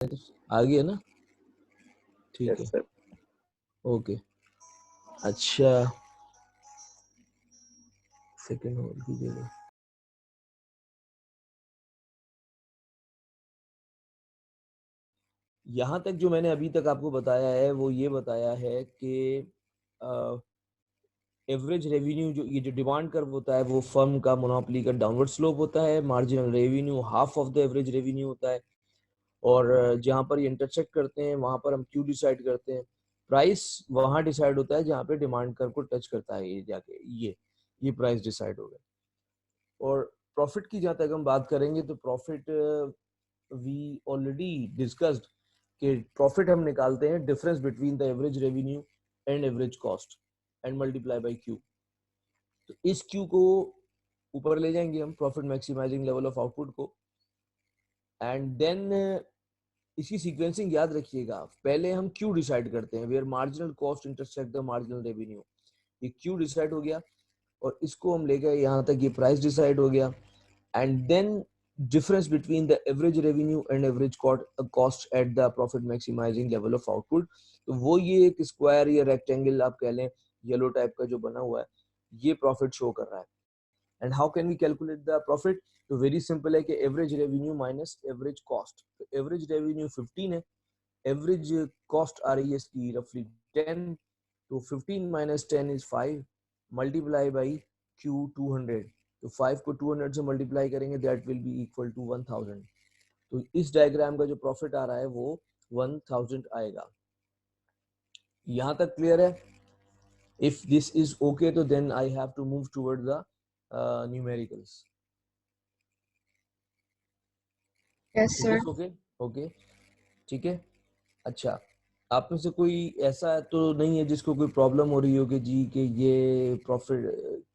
आ गया ना? ठीक यस है, सर। ओके। अच्छा, सेकंड होल्ड कीजिएगा। यहाँ तक जो मैंने अभी तक आपको बताया है वो ये बताया है कि एवरेज रेवेन्यू जो डिमांड कर्व होता है वो फर्म का मोनोपोली का डाउनवर्ड स्लोप होता है। Marginal revenue half of the average revenue होता है। और जहाँ पर ये इंटरसेक्ट करते हैं वहां पर हम क्यू डिसाइड करते हैं। प्राइस वहां डिसाइड होता है जहाँ पे डिमांड कर्व को टच करता है, ये जाके ये प्राइस डिसाइड हो गया। और प्रॉफिट की जहाँ तक हम बात करेंगे तो प्रॉफिट वी ऑलरेडी डिस्कस्ड कि प्रॉफिट हम निकालते हैं difference between the average revenue and average cost and multiply by Q. तो इस क्यू को ऊपर ले जाएंगे हम profit maximising level of output को। एंड देन इसकी सीक्वेंसिंग याद रखिएगा, पहले हम क्यू डिसाइड करते हैं where marginal cost intersect the marginal revenue. ये क्यू डिसाइड हो गया और इसको हम ले गए यहाँ तक, ये प्राइस डिसाइड हो गया। And then difference between the average revenue and average cost at the profit maximizing level of output। तो वो ये एक स्क्वायर या रेक्टेंगल आप कह लें येलो टाइप का जो बना हुआ है, ये प्रॉफिट शो कर रहा है। And how can we calculate the profit? तो वेरी सिंपल है कि average revenue minus average cost. तो एवरेज रेवेन्यू 15 है, एवरेज कॉस्ट आ रही है इसकी रफली 10। तो 15 minus 10 is 5 multiply by Q 200। तो 5 को 200 से मल्टीप्लाई करेंगे that will be equal to 1000। तो इस डायग्राम का जो प्रॉफिट आ रहा है वो 1000 आएगा। यहां तक क्लियर है? इफ दिस इज ओके तो then I have to move toward the numericals. Yes is sir. This okay? Okay, ठीक है। अच्छा, आप में से कोई ऐसा तो नहीं है जिसको कोई प्रॉब्लम हो रही हो कि जी कि ये प्रॉफिट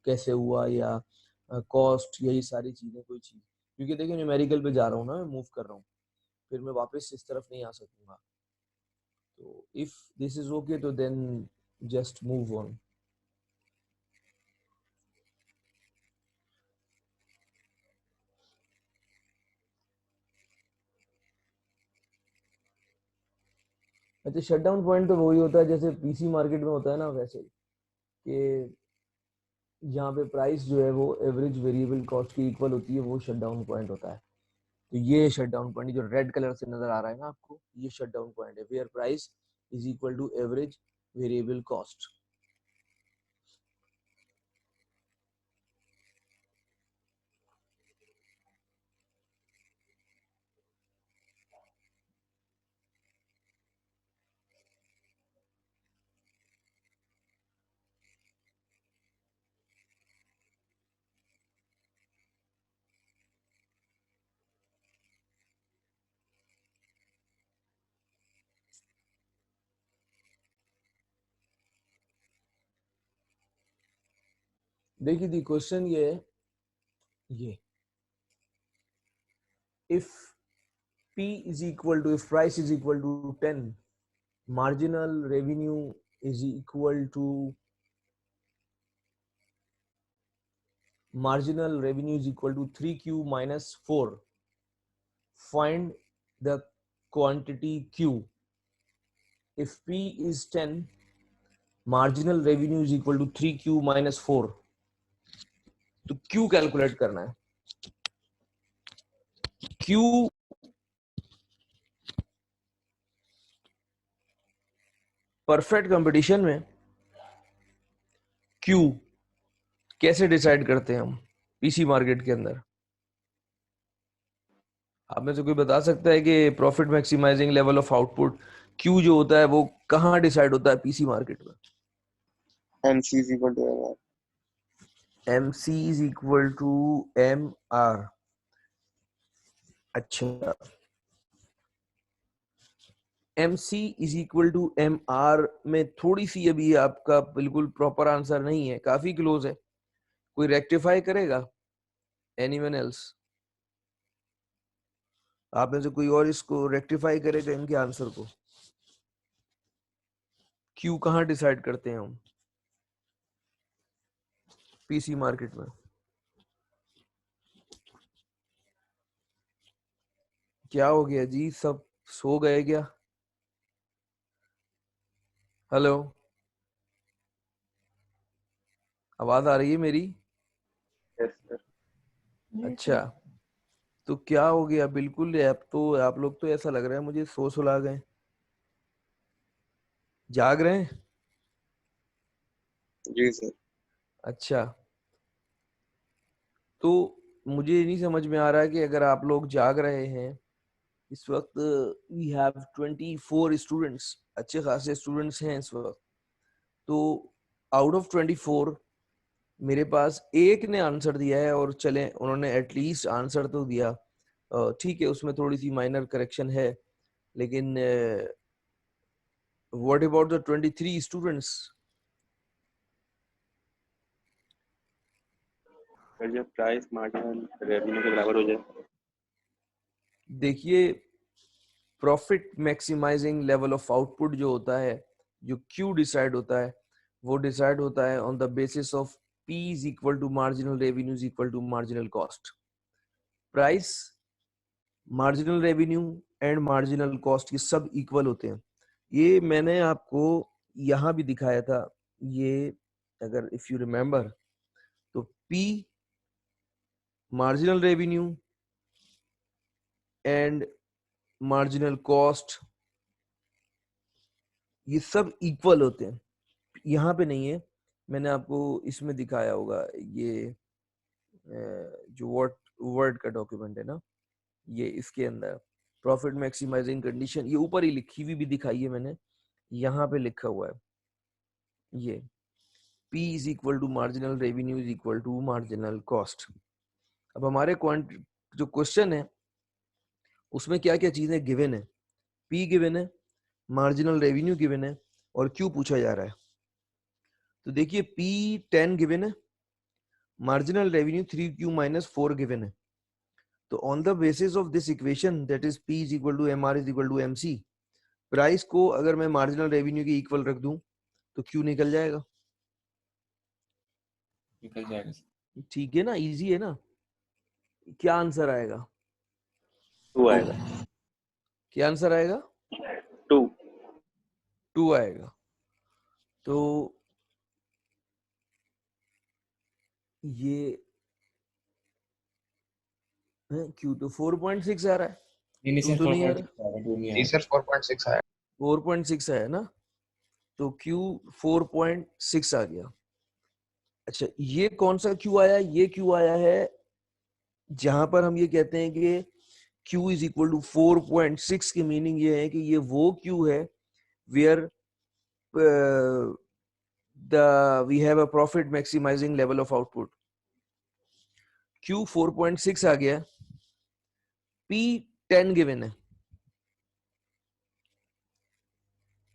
कैसे हुआ या कॉस्ट या ये सारी चीजें, कोई चीज? क्योंकि देखिए न्यूमेरिकल पे जा रहा हूँ ना, मैं मूव कर रहा हूँ, फिर मैं वापस इस तरफ नहीं आ सकूंगा। तो इफ दिस इज ओके तो देन जस्ट मूव ऑन। अच्छा, शट डाउन पॉइंट तो वही होता है जैसे पीसी मार्केट में होता है ना, वैसे कि जहाँ पे प्राइस जो है वो एवरेज वेरिएबल कॉस्ट की इक्वल होती है, वो शट डाउन पॉइंट होता है। तो ये शट डाउन पॉइंट जो रेड कलर से नजर आ रहा है ना आपको, ये शट डाउन पॉइंट है where price is equal to average variable cost. देखिए दी क्वेश्चन ये है, ये if P is equal to, if price is equal to 10, marginal revenue is equal to, marginal revenue is equal to 3Q minus 4, find the quantity Q। if P is 10, marginal revenue is equal to 3Q minus 4, तो Q calculate करना है। Q perfect competition में Q कैसे decide करते हैं हम PC market के अंदर? आप में से कोई बता सकता है कि profit maximising level of output Q जो होता है वो कहाँ डिसाइड होता है पीसी मार्केट में? MC is equal to MR। MC is equal to MR। अच्छा, MC is equal to MR में थोड़ी सी अभी आपका बिल्कुल प्रॉपर आंसर नहीं है, काफी क्लोज है। कोई रेक्टिफाई करेगा? Anyone else? आप में से कोई और इसको रेक्टिफाई करेगा इनके आंसर को? क्यू कहाँ डिसाइड करते हैं हम पीसी मार्केट में? क्या हो गया जी, सब सो गए क्या? हेलो, आवाज आ रही है मेरी? Yes sir. अच्छा, तो क्या हो गया? बिल्कुल, आप लोग तो ऐसा लग रहा है मुझे सो सुला गए, जाग रहे हैं। जी सर। अच्छा, तो मुझे नहीं समझ में आ रहा है कि अगर आप लोग जाग रहे हैं इस वक्त, वी हैव 24 स्टूडेंट्स, अच्छे खासे स्टूडेंट्स हैं इस वक्त। तो आउट ऑफ 24 मेरे पास एक ने आंसर दिया है, और चले उन्होंने एटलीस्ट आंसर तो दिया, ठीक है, उसमें थोड़ी सी माइनर करेक्शन है, लेकिन what about the 23 students? Sir जब प्राइस मार्जिनल रेवेन्यू के बराबर हो जाए। देखिए, profit maximising level of output जो होता है, जो क्यू डिसाइड होता है, वो डिसाइड होता है on the basis of P is equal to marginal revenue is equal to marginal cost. Price, marginal revenue and marginal cost ये सब इक्वल होते हैं। ये मैंने आपको यहां भी दिखाया था। ये अगर इफ यू रिमेम्बर, तो P marginal revenue and marginal cost ये सब इक्वल होते हैं। यहाँ पे नहीं है, मैंने आपको इसमें दिखाया होगा, ये जो वर्ड का डॉक्यूमेंट है ना, ये इसके अंदर प्रॉफिट मैक्सिमाइजिंग कंडीशन ये ऊपर ही लिखी हुई भी दिखाई है मैंने, यहाँ पे लिखा हुआ है ये P is equal to marginal revenue is equal to marginal cost. अब हमारे जो क्वेश्चन है उसमें क्या क्या चीजें गिवन है? P गिवन है, मार्जिनल रेवेन्यू गिवन है, और Q पूछा जा रहा है। तो देखिए, P 10 गिवन है, marginal revenue 3Q minus 4 given है। तो on the basis of this equation that is P is equal to MR is equal to MC, price को अगर मैं मार्जिनल रेवेन्यू के इक्वल रख दूं तो Q निकल जाएगा। निकल जाएगा। ठीक है ना, इजी है ना? क्या आंसर आएगा? 2 आएगा। क्या आंसर आएगा? 2। 2 आएगा। तो ये Q तो 4.6 आ रहा है, नहीं 2 सर तो नहीं आ 4.6 रहा। आएगा, 2 नहीं जी आएगा। सर 4.6 आया। 4.6 है ना, तो Q 4.6 आ गया। अच्छा, ये कौन सा Q आया? ये Q आया है जहां पर हम ये कहते हैं कि Q इज इक्वल टू 4.6 की मीनिंग ये है कि ये वो Q है where we have a profit maximizing level of output. Q 4.6 आ गया, P 10 गिवन है।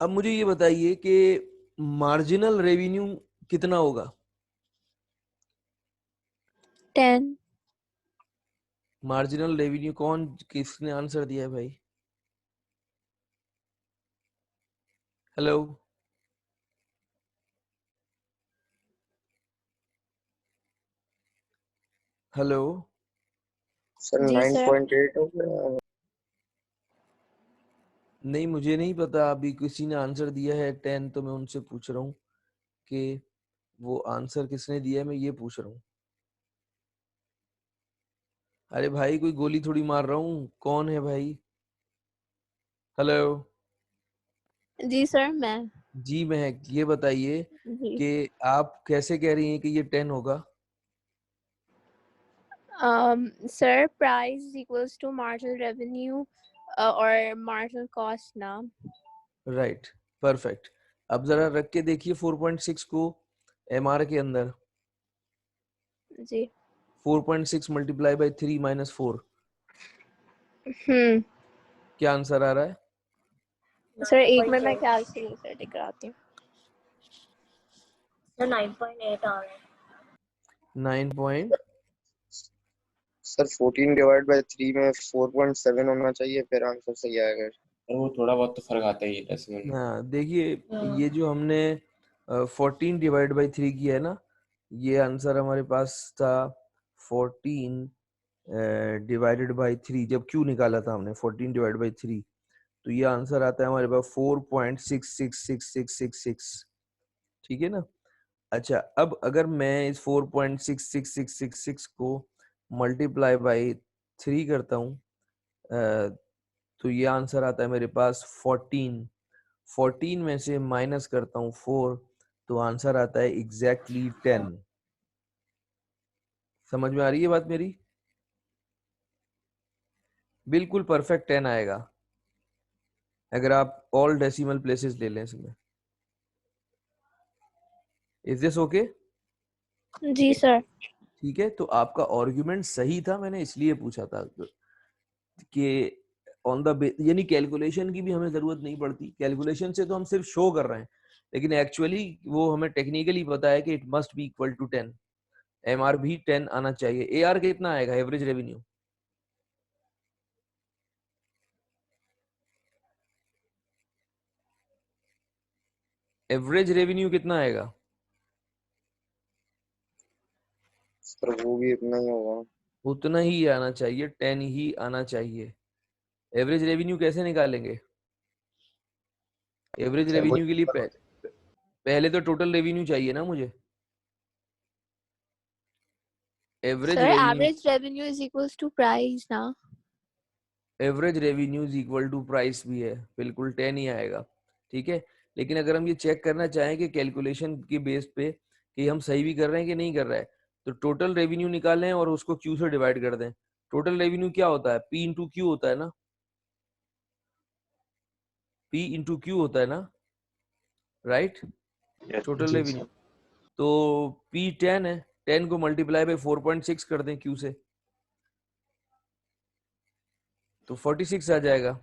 अब मुझे ये बताइए कि मार्जिनल रेवेन्यू कितना होगा? 10। मार्जिनल रेवेन्यू किसने आंसर दिया है भाई? Hello, hello. सर जी सर। 9.8 हो गया। नहीं, मुझे नहीं पता, अभी किसी ने आंसर दिया है 10, तो मैं उनसे पूछ रहा हूँ कि वो आंसर किसने दिया है, मैं ये पूछ रहा हूँ। अरे भाई, कोई गोली थोड़ी मार रहा हूँ, कौन है भाई? हेलो। जी सर मैं। जी महक, ये बताइए जी कि आप कैसे कह रही हैं कि ये 10 होगा? Sir price equals to marginal revenue और मार्जिनल कॉस्ट ना। Right, perfect. अब जरा रख के देखिए 4.6 को MR के अंदर। जी 4.6 मल्टीप्लाई बाई 3 माइनस 4, हम्म क्या आंसर आ रहा है? सर एक मिनट मैं कैलकुलेटर लेकर आती हूँ। सर 9.8 आ रहा है। 9 सर 14 डिवाइड बाय 3 में 4.7 होना चाहिए, फिर आंसर सही आएगा। और वो थोड़ा बहुत तो फर्क आता ही है डेसिमल में। हाँ, देखिए, ये जो हमने 14 डिवाइड बाई 3 किया है ना, ये आंसर हमारे पास था 14 डिवाइडेड बाई 3, जब Q निकाला था हमने 14 डिवाइड बाई 3, तो ये आंसर आता है हमारे पास 4.666666। ठीक है ना। अच्छा, अब अगर मैं इस 4.666666 को मल्टीप्लाई बाई 3 करता हूँ तो ये आंसर आता है मेरे पास 14। 14 में से माइनस करता हूँ 4 तो आंसर आता है एग्जैक्टली 10। समझ में आ रही है बात मेरी? बिल्कुल परफेक्ट 10 आएगा अगर आप ऑल डेसिमल प्लेसेस ले लें इसमें। Is this okay? जी सर। ठीक है, तो आपका आर्गुमेंट सही था, मैंने इसलिए पूछा था कि ऑन द यानी कैलकुलेशन की भी हमें जरूरत नहीं पड़ती। कैलकुलेशन से तो हम सिर्फ शो कर रहे हैं, लेकिन एक्चुअली वो हमें टेक्निकली पता है कि it must be equal to 10। MR भी 10 आना चाहिए। एआर कितना आएगा, एवरेज रेवेन्यू? एवरेज रेवेन्यू कितना आएगा? सर वो भी इतना ही होगा। उतना ही आना चाहिए, 10 ही आना चाहिए। एवरेज रेवेन्यू कैसे निकालेंगे? एवरेज सर वो रेवेन्यू के लिए पहले तो टोटल रेवेन्यू चाहिए ना मुझे। Average sir revenue, average revenue is equals to price ना। Average revenue is equal to price भी है, बिल्कुल 10 ही आएगा। ठीक है, लेकिन अगर हम ये चेक करना चाहें कि कैलकुलेशन के बेस पे कि हम सही भी कर रहे हैं कि नहीं कर रहे हैं, तो टोटल रेवेन्यू निकालें और उसको क्यू से डिवाइड कर दें। टोटल रेवेन्यू क्या होता है? पी इंटू क्यू होता है ना। पी इंटू क्यू होता है ना, राइट? टोटल जी रेवेन्यू सर। तो पी 10 है, 10 को मल्टीप्लाई बाय 4.6 कर दें क्यू से तो 46 आ जाएगा।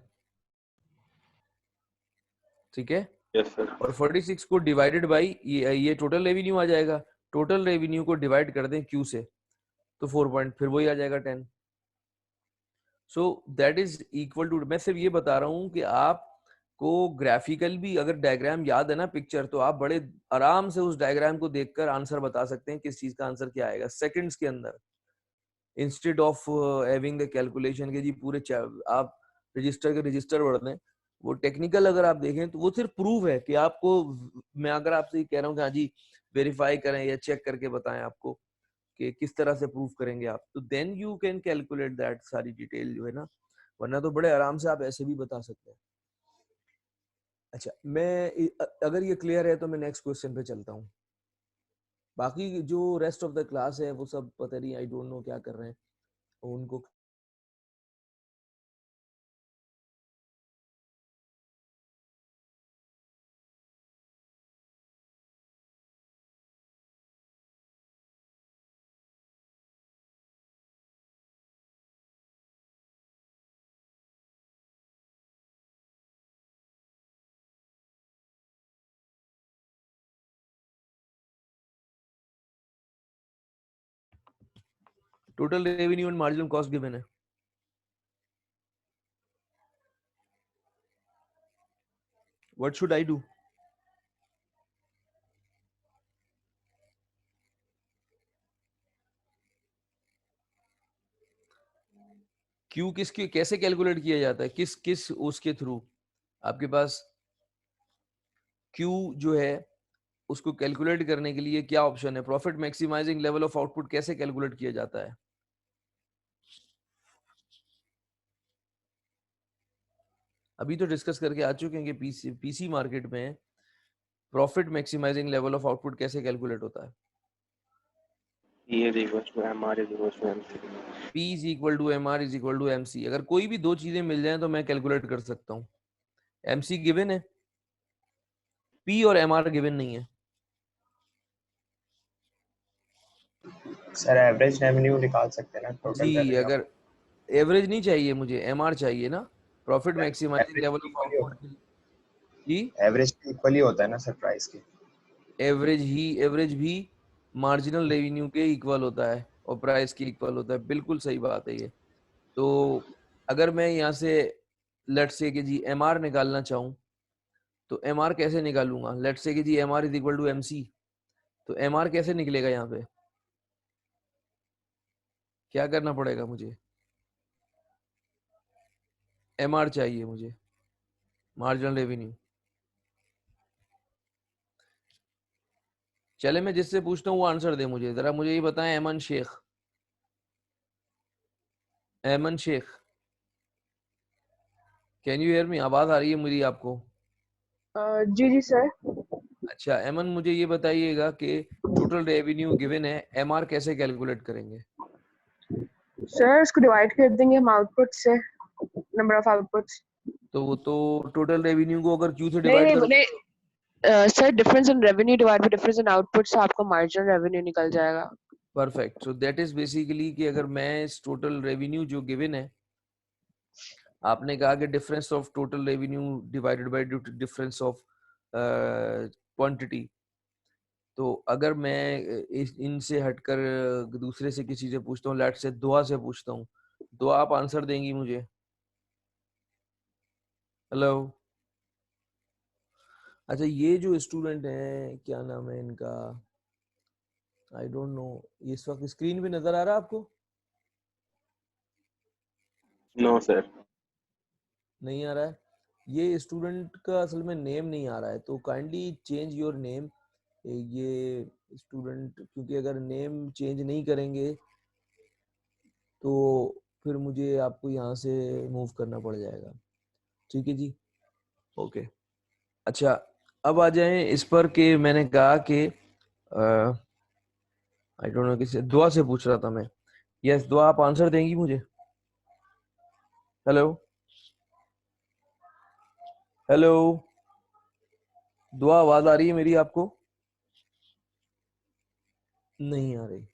ठीक है, यस सर। और 46 को डिवाइडेड बाई ये टोटल रेवेन्यू आ जाएगा। टोटल रेवेन्यू को डिवाइड कर दें क्यू से तो 4 पॉइंट फिर वही आ जाएगा 10। So that is equal to, मैं सिर्फ ये बता रहा हूँ कि आपको ग्राफिकल भी अगर डायग्राम याद है ना, पिक्चर, तो आप बड़े आराम से उस डायग्राम को देखकर आंसर बता सकते हैं किस चीज का आंसर क्या आएगा सेकंड्स के अंदर, instead of having the calculation के जी पूरे आप रजिस्टर के रजिस्टर बढ़ दें। वो टेक्निकल अगर आप देखें तो वो सिर्फ प्रूव है कि आपको, मैं अगर आपसे ये कह रहा हूँ कि हाँ जी वेरीफाई करें या चेक करके बताएं आपको कि किस तरह से प्रूव करेंगे आप, तो then you can calculate that सारी डिटेल जो है ना, वरना तो बड़े आराम से आप ऐसे भी बता सकते हैं। अच्छा, अगर ये क्लियर है तो मैं नेक्स्ट क्वेश्चन पे चलता हूँ। बाकी जो रेस्ट ऑफ द क्लास है वो सब पता नहीं, आई डोंट नो क्या कर रहे हैं उनको। Total revenue and marginal cost given है। What should I do? Q किसके कैसे कैलकुलेट किया जाता है, किस किस उसके थ्रू? आपके पास क्यू जो है उसको कैलकुलेट करने के लिए क्या ऑप्शन है? Profit maximising level of output कैसे कैलकुलेट किया जाता है? अभी तो डिस्कस करके आ चुके हैं कि पीसी मार्केट में profit maximising level of output कैसे कैलकुलेट होता है। ये देखो इसमें हमारे देखो इसमें MC। P is equal to M R is equal to M C. अगर कोई भी दो चीजें मिल जाएं तो मैं कैलकुलेट कर सकता हूँ। एम सी गिवन है, P और एम आर गिवन नहीं है। सर एवरेज रेवेन्यू निकाल सकते हैं ना, टोटल जी, रेवेन्यू। अगर एवरेज नहीं चाहिए मुझे, एम आर चाहिए ना, profit maximising average level of equally होता आउटपुट। जी, है, एवरेज इक्वली होता है ना सर प्राइस की। एवरेज भी मार्जिनल रेवेन्यू के इक्वल होता है और प्राइस के इक्वल होता है। बिल्कुल सही बात है ये। तो अगर मैं यहाँ से लेट से कि जी एम आर निकालना चाहूँ तो एम आर कैसे निकालूंगा? लेट से कि जी M R is equal to M C, तो एम आर कैसे निकलेगा? यहाँ पे क्या करना पड़ेगा मुझे? एम आर चाहिए मुझे। Marginal revenue. चले मैं जिससे पूछता हूँ वो आंसर दे मुझे, जरा मुझे ये बताएं। Aiman Shaikh, Aiman Shaikh, can you hear me? आवाज आ रही है मेरी आपको? जी जी सर। अच्छा ऐमन, मुझे ये बताइएगा कि टोटल रेवेन्यू गिवन है, एमआर कैसे कैलकुलेट करेंगे? सर इसको डिवाइड कर देंगे हम आउटपुट से, नंबर ऑफ आउटपुट्स। तो वो तो टोटल रेवेन्यू को अगर क्यू से नहीं डिवाइड नहीं करोगे तो sir difference in revenue divide by difference in output से आपको मार्जिनल रेवेन्यू निकल जाएगा। Perfect. So that is basically कि अगर मैं इस टोटल रेवेन्यू जो गिवन है, आपने कहा कि difference of total revenue divided by difference of quantity, तो अगर मैं इनसे हटकर दूसरे से किसी से पूछता हूँ, लेट से दुआ से पूछता हूँ, दुआ आप आंसर देंगी मुझे? हेलो। अच्छा ये जो स्टूडेंट है क्या नाम है इनका, आई डोंट नो, इस वक्त स्क्रीन पे नजर आ रहा है आपको? No sir. नहीं आ रहा है। ये स्टूडेंट का असल में नेम नहीं आ रहा है, तो काइंडली चेंज योर नेम। ये स्टूडेंट, क्योंकि अगर नेम चेंज नहीं करेंगे तो फिर मुझे आपको यहाँ से मूव करना पड़ जाएगा। ठीक है जी, ओके। अच्छा अब आ जाएं इस पर कि मैंने कहा कि आई डोंट नो किसे, दुआ से पूछ रहा था मैं। यस दुआ, आप आंसर देंगी मुझे? हेलो, हेलो दुआ, आवाज आ रही है मेरी आपको? नहीं आ रही।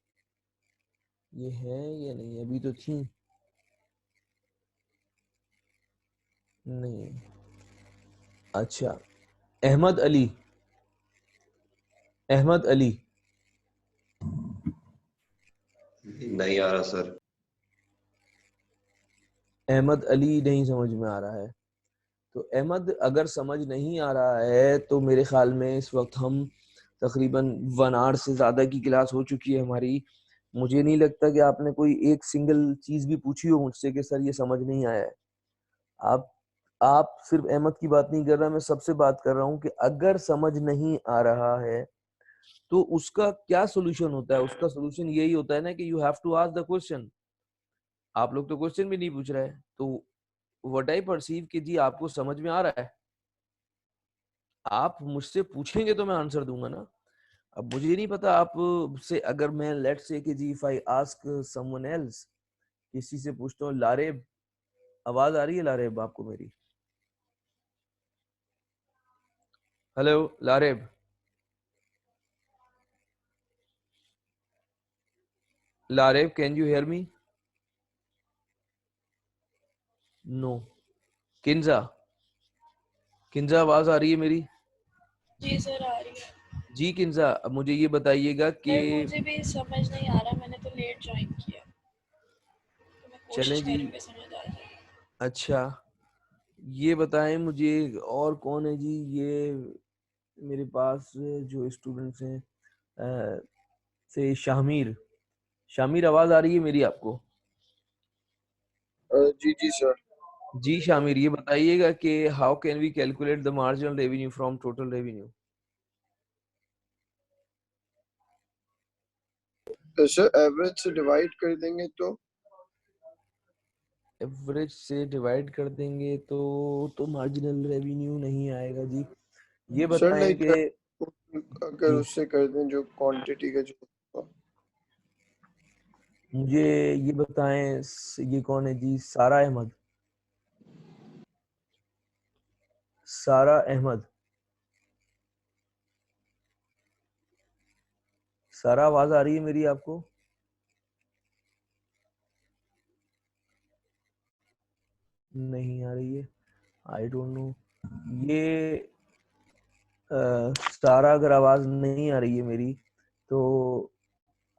ये है या नहीं? अभी तो थी नहीं। अच्छा अहमद अली, अहमद अली, नहीं आ रहा सर। अहमद अली नहीं समझ में आ रहा है। तो अहमद अगर समझ नहीं आ रहा है तो मेरे ख्याल में इस वक्त हम तकरीबन 1 आवर से ज्यादा की क्लास हो चुकी है हमारी। मुझे नहीं लगता कि आपने कोई एक सिंगल चीज भी पूछी हो मुझसे कि सर ये समझ नहीं आया है। आप आप सिर्फ अहमद की बात नहीं कर रहा, मैं सबसे बात कर रहा हूँ कि अगर समझ नहीं आ रहा है तो उसका क्या सोल्यूशन होता है? उसका सोल्यूशन यही होता है ना कि you have to ask the question. आप लोग तो क्वेश्चन भी नहीं पूछ रहे, तो व्हाट आई परसीव कि जी आपको समझ में आ रहा है। आप मुझसे पूछेंगे तो मैं आंसर दूंगा ना। अब मुझे नहीं पता आप से, अगर मैं लेट्स से कि जी if I ask someone else, किसी से पूछता हूँ, लारेब, आवाज आ रही है लारेब आपको मेरी? Hello Lareb, Lareb can you hear me? No. Kinza, Kinza आवाज आ रही है मेरी? जी सर आ रही है। जी किंजा, अब मुझे ये बताइएगा कि सर मुझे भी समझ नहीं आ रहा, मैंने तो लेट ज्वाइन किया, तो मैं चलें कोशिश जी। करूँगी समझ आ जाए। अच्छा ये बताएं मुझे और कौन है जी ये मेरे पास जो स्टूडेंट्स हैं, से शामिर, शामिर आवाज आ रही है मेरी आपको? जी जी सर। जी शामिर, ये बताइएगा कि how can we calculate the marginal revenue from total revenue? Sir average से डिवाइड कर देंगे तो एवरेज से डिवाइड कर देंगे तो मार्जिनल रेवेन्यू नहीं आएगा जी। ये सर बताएं लाइक कि अगर जी उससे कर दें जो क्वांटिटी का जो मुझे ये बताएं, ये कौन है जी? सारा अहमद, सारा अहमद, सारा आवाज आ रही है मेरी आपको? नहीं आ रही है, आई डोंट नो। ये सारा अगर आवाज नहीं आ रही है मेरी तो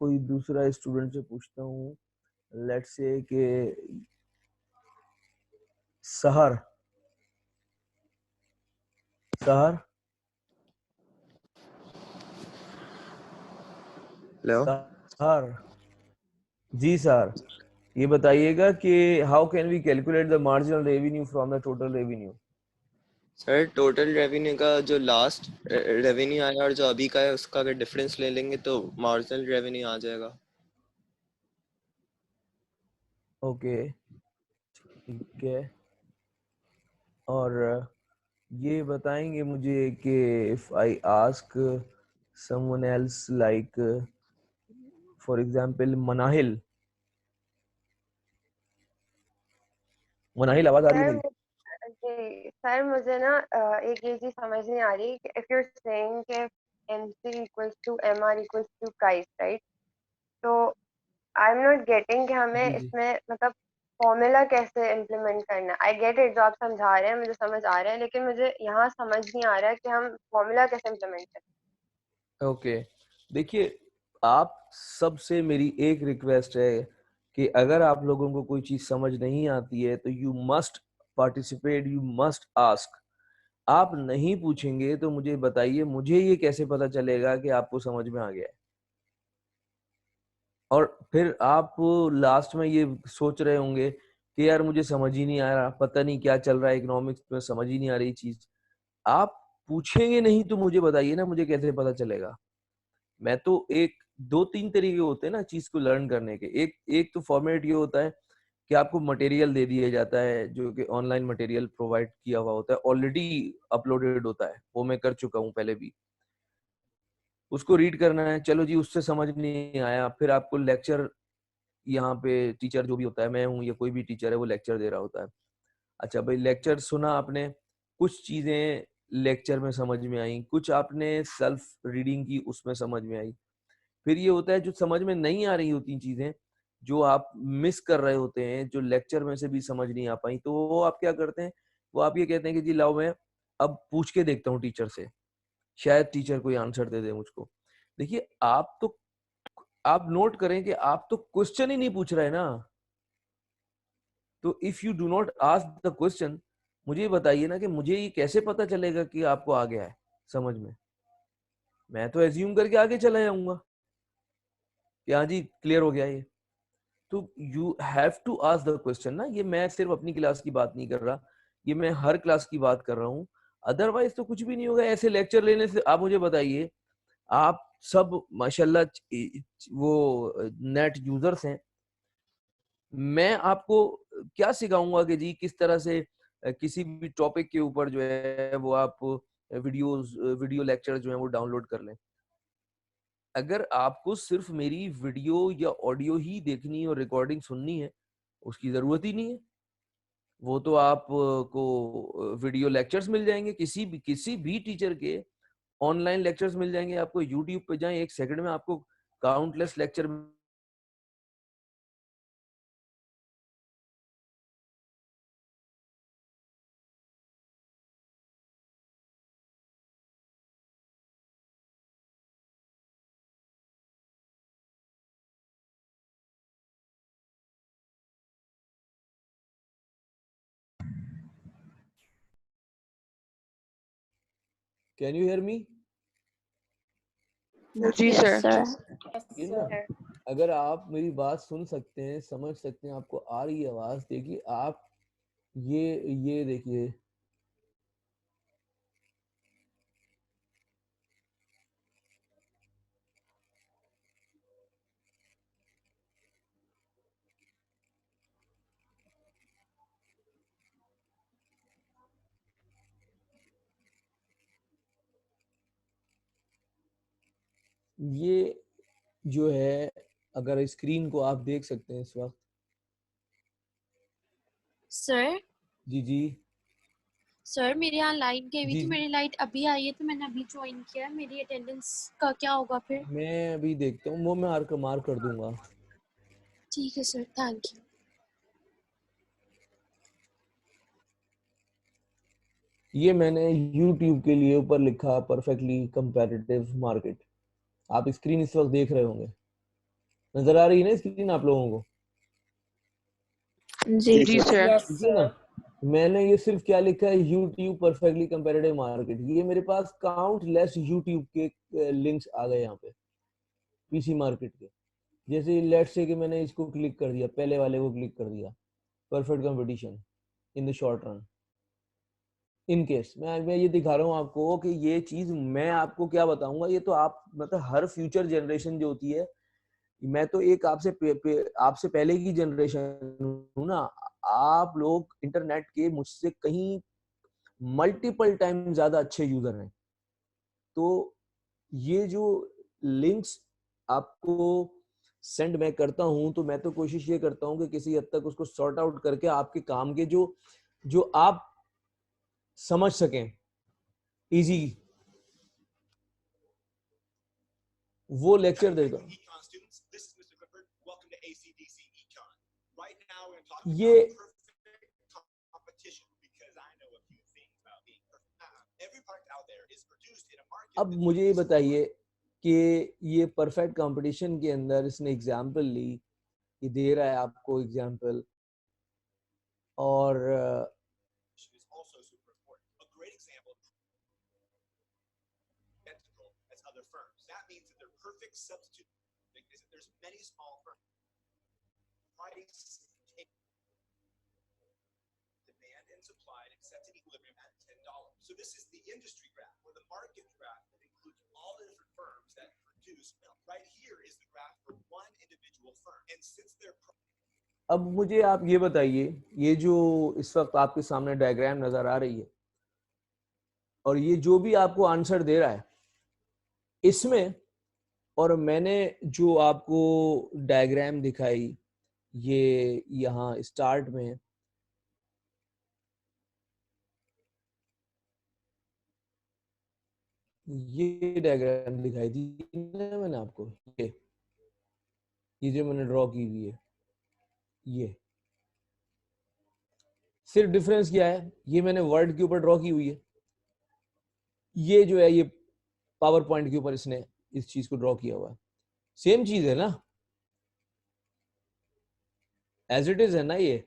कोई दूसरा स्टूडेंट से पूछता हूँ, लेट्स से कि सहर, सहर, हेलो सहर, जी सर, ये बताइएगा कि how can we calculate the marginal revenue from the total revenue? Sir total revenue का जो लास्ट रेवेन्यू आया और जो अभी का है उसका अगर डिफरेंस ले लेंगे तो मार्जिनल रेवेन्यू आ जाएगा। ओके, ठीक है। और ये बताएंगे मुझे कि if I ask someone else like for example Manahil, Manahil आवाज आ रही है सर मेरी? जी सर, मुझे ना एक ये चीज समझ नहीं आ रही कि इफ यू आर सेइंग कि MC equals to MR equals to price, right? तो आई एम नॉट गेटिंग कि हमें जी जी। इसमें मतलब फॉर्मूला कैसे इम्प्लीमेंट करना है। आई गेट इट, जो आप समझा रहे हैं मुझे समझ आ रहा है, लेकिन मुझे यहाँ समझ नहीं आ रहा है कि हम फॉर्मूला कैसे इम्प्लीमेंट करें। ओके, देखिए, आप सबसे मेरी एक रिक्वेस्ट है कि अगर आप लोगों को कोई चीज समझ नहीं आती है तो you must participate, you must ask. आप नहीं पूछेंगे तो मुझे बताइए, मुझे ये कैसे पता चलेगा कि आपको समझ में आ गया है? और फिर आप लास्ट में ये सोच रहे होंगे कि यार मुझे समझ ही नहीं आ रहा, पता नहीं क्या चल रहा है इकोनॉमिक्स में, समझ ही नहीं आ रही चीज। आप पूछेंगे नहीं तो मुझे बताइए ना, मुझे कैसे पता चलेगा? मैं तो एक दो तीन तरीके होते हैं ना चीज को लर्न करने के। एक एक तो फॉर्मेट ये होता है कि आपको मटेरियल दे दिया जाता है, जो कि ऑनलाइन मटेरियल प्रोवाइड किया हुआ होता है, ऑलरेडी अपलोडेड होता है, वो मैं कर चुका हूँ पहले भी। उसको रीड करना है, चलो जी उससे समझ नहीं आया, फिर आपको लेक्चर, यहाँ पे टीचर जो भी होता है, मैं हूँ या कोई भी टीचर है, वो लेक्चर दे रहा होता है। अच्छा भाई, लेक्चर सुना आपने, कुछ चीजें लेक्चर में समझ में आई, कुछ आपने सेल्फ रीडिंग की, उसमें समझ में आई। फिर ये होता है जो समझ में नहीं आ रही होती चीजें, जो आप मिस कर रहे होते हैं, जो लेक्चर में से भी समझ नहीं आ पाई, तो वो आप क्या करते हैं, वो आप ये कहते हैं कि जी लाओ मैं अब पूछ के देखता हूँ टीचर से, शायद टीचर कोई आंसर दे दे मुझको। देखिए, आप नोट करें कि आप तो क्वेश्चन ही नहीं पूछ रहे ना। तो if you do not ask the question, मुझे बताइए ना कि मुझे ये कैसे पता चलेगा कि आपको आ गया है समझ में? मैं तो एज्यूम करके आगे चला जाऊंगा कि हाँ जी क्लियर हो गया ये। तो you have to ask the question ना। ये मैं सिर्फ अपनी क्लास की बात नहीं कर रहा, ये मैं हर क्लास की बात कर रहा हूँ। अदरवाइज तो कुछ भी नहीं होगा ऐसे लेक्चर लेने से। आप मुझे बताइए, आप सब माशाल्लाह वो नेट यूजर्स हैं, मैं आपको क्या सिखाऊंगा कि जी किस तरह से किसी भी टॉपिक के ऊपर जो है वो आप वीडियो लेक्चर जो है वो डाउनलोड कर लें। अगर आपको सिर्फ मेरी वीडियो या ऑडियो ही देखनी और रिकॉर्डिंग सुननी है, उसकी जरूरत ही नहीं है। वो तो आप को वीडियो लेक्चर्स मिल जाएंगे, किसी भी टीचर के ऑनलाइन लेक्चर्स मिल जाएंगे आपको। यूट्यूब पे जाएं, एक सेकंड में आपको countless lecture. Can you hear me? जी Yes, सर। sir. ये ना, अगर आप मेरी बात सुन सकते हैं, समझ सकते हैं, आपको आ रही है आवाज, देखिए आप ये देखिए, ये जो है, अगर स्क्रीन को आप देख सकते हैं इस वक्त। सर जी जी सर मेरे यहाँ लाइट गई हुई जी थी, जी, मेरी लाइट अभी आई है तो मैंने अभी ज्वाइन किया है। मेरी अटेंडेंस का क्या होगा फिर? मैं अभी देखता हूँ, वो मैं मार्क कर दूंगा। ठीक है सर, थैंक यू। ये मैंने YouTube के लिए ऊपर लिखा परफेक्टली कंपैरेटिव मार्केट। आप स्क्रीन इस वक्त देख रहे होंगे, नजर आ रही है ना स्क्रीन आप लोगों को? जी जी सर। ठीक है ना? मैंने ये सिर्फ क्या लिखा है, YouTube परफेक्टली कंपैरेटिव मार्केट। ये मेरे पास काउंट लेस YouTube के लिंक्स आ गए यहाँ पे PC मार्केट के। जैसे लेट्स से कि मैंने इसको क्लिक कर दिया, पहले वाले को क्लिक कर दिया, perfect competition in the short run. In case मैं ये दिखा रहा हूँ आपको कि ये चीज मैं आपको क्या बताऊंगा, ये तो आप मतलब हर फ्यूचर जनरेशन जो होती है, मैं तो एक आपसे पहले की जनरेशन हूँ ना, आप लोग इंटरनेट के मुझसे कहीं मल्टीपल टाइम ज्यादा अच्छे यूजर हैं। तो ये जो लिंक्स आपको सेंड मैं करता हूं, तो मैं तो कोशिश ये करता हूं कि किसी हद तक उसको सॉर्ट आउट करके आपके काम के जो जो आप समझ सकें इजी, वो लेक्चर देगा। ये अब मुझे ये बताइए कि ये परफेक्ट कंपटीशन के अंदर इसने एग्जाम्पल ली, ये दे रहा है आपको एग्जाम्पल, और So this is the industry graph or the market graph that includes all the different firms that produce milk. Right here is the graph for one individual firm. And since they're अब मुझे आप ये बताइए, ये जो इस वक्त आपके सामने डायग्राम नजर आ रही है और ये जो भी आपको आंसर दे रहा है इसमें, और मैंने जो आपको डायग्राम दिखाई ये यहाँ स्टार्ट में, ये डायग्राम दिखाई थी ना मैंने आपको, ये जो मैंने ड्रॉ की हुई है, ये सिर्फ डिफरेंस क्या है, ये मैंने वर्ड के ऊपर ड्रॉ की हुई है, ये जो है ये पावर पॉइंट के ऊपर इसने इस चीज को ड्रॉ किया हुआ है। सेम चीज है ना, एज इट इज है ना, ये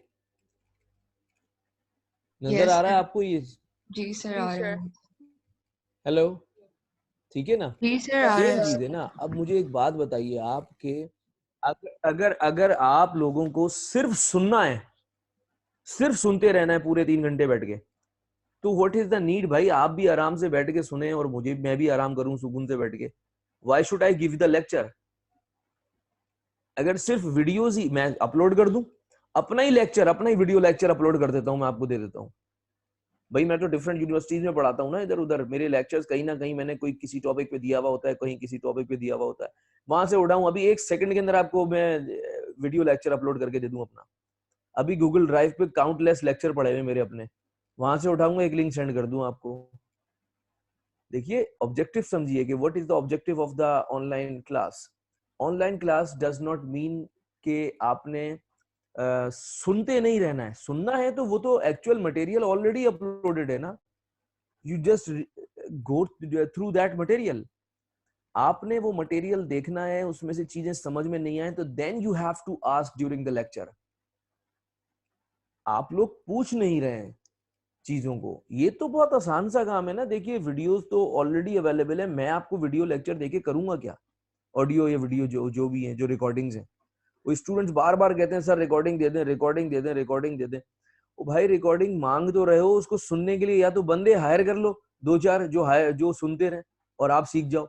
नजर आ रहा है आपको ये? जी सर आ रहा है। हेलो, ठीक है ना? जी सर आ रहा सेम है। चीज है ना। अब मुझे एक बात बताइए आपके, अगर आप लोगों को सिर्फ सुनना है, सिर्फ सुनते रहना है पूरे 3 घंटे बैठ के, तो व्हाट इज द नीड भाई? आप भी आराम से बैठ के सुने और मैं भी आराम करूं सुकून से बैठ के। Why should I give the lecture? अगर सिर्फ वीडियोस ही मैं अपलोड कर दूं, अपना ही लेक्चर, अपना ही वीडियो लेक्चर अपलोड कर देता हूं, मैं आपको दे देता हूं भाई। मैं तो डिफरेंट यूनिवर्सिटीज में पढ़ाता हूँ ना, इधर उधर मेरे लेक्चर्स कहीं ना कहीं मैंने कोई किसी टॉपिक पे दिया हुआ होता है, कहीं किसी टॉपिक पे दिया हुआ होता है, वहां से उठाऊं, अभी 1 सेकंड के अंदर आपको मैं वीडियो लेक्चर अपलोड करके दे दूं अपना। अभी गूगल ड्राइव पे काउंटलेस लेक्चर पड़े हुए मेरे अपने, वहां से उठाऊंगा, एक लिंक सेंड कर दूं आपको। देखिए ऑब्जेक्टिव समझिए कि what is the objective of the online class. Online class does not mean कि आपने सुनते नहीं रहना है। सुनना है तो वो तो एक्चुअल मटेरियल ऑलरेडी अपलोडेड है ना, you just go through that material. आपने वो मटेरियल देखना है, उसमें से चीजें समझ में नहीं आए तो then you have to ask during the lecture. आप लोग पूछ नहीं रहे हैं चीजों को, ये तो बहुत आसान सा काम है ना। देखिए वीडियोस तो ऑलरेडी अवेलेबल है, मैं आपको वीडियो लेक्चर देके करूंगा क्या? ऑडियो या वीडियो जो भी है, जो रिकॉर्डिंग्स हैं, वो स्टूडेंट्स बार बार कहते हैं सर रिकॉर्डिंग दे दें, रिकॉर्डिंग दे दें, रिकॉर्डिंग दे दें। ओ भाई रिकॉर्डिंग मांग तो रहे हो, उसको सुनने के लिए या तो बंदे हायर कर लो 2-4 जो सुनते रहे और आप सीख जाओ।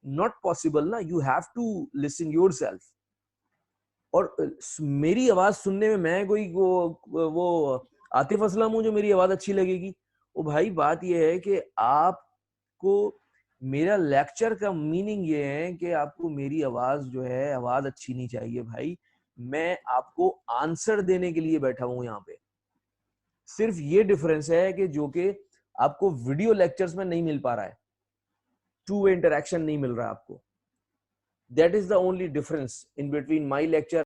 नॉट पॉसिबल ना, you have to listen yourself. और मेरी आवाज सुनने में मैं कोई वो आतिफ असलम हूं जो मेरी आवाज अच्छी लगेगी? ओ भाई बात ये है कि आपको मेरा लेक्चर का मीनिंग ये है कि आपको मेरी आवाज जो है, आवाज अच्छी नहीं चाहिए भाई। मैं आपको आंसर देने के लिए बैठा हूं यहाँ पे। सिर्फ ये डिफरेंस है कि जो कि आपको वीडियो लेक्चर्स में नहीं मिल पा रहा है, टू वे इंटरेक्शन नहीं मिल रहा है आपको। That is the only difference in between my lecture